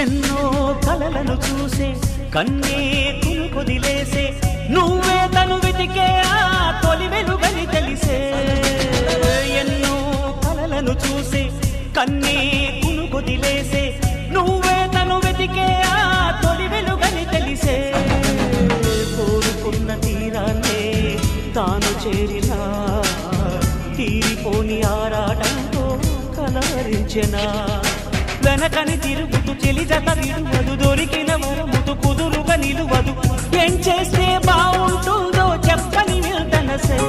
ఎన్నో కలలను చూసే కన్నే కొదిలేసే నువ్వే తను వెతికే ఆ తొలి వెలుగని తెలిసే ఎన్నో కలలను చూసే కన్నే కొదిలేసే నువ్వే తను వెతికే ఆ తొలి వెలుగని తెలిసే కోరుకున్న తీరాన్నే తాను చేరినా తీరిపోని ఆరాటంతో కలవరించెనా వెనకని తిరుగుతూ చెలి జత విడువదు దొరికిన వరముతు కుదురుగా నిలువదు ఏం చేస్తే బాగుంటుందో చెప్పని నిల్తనసే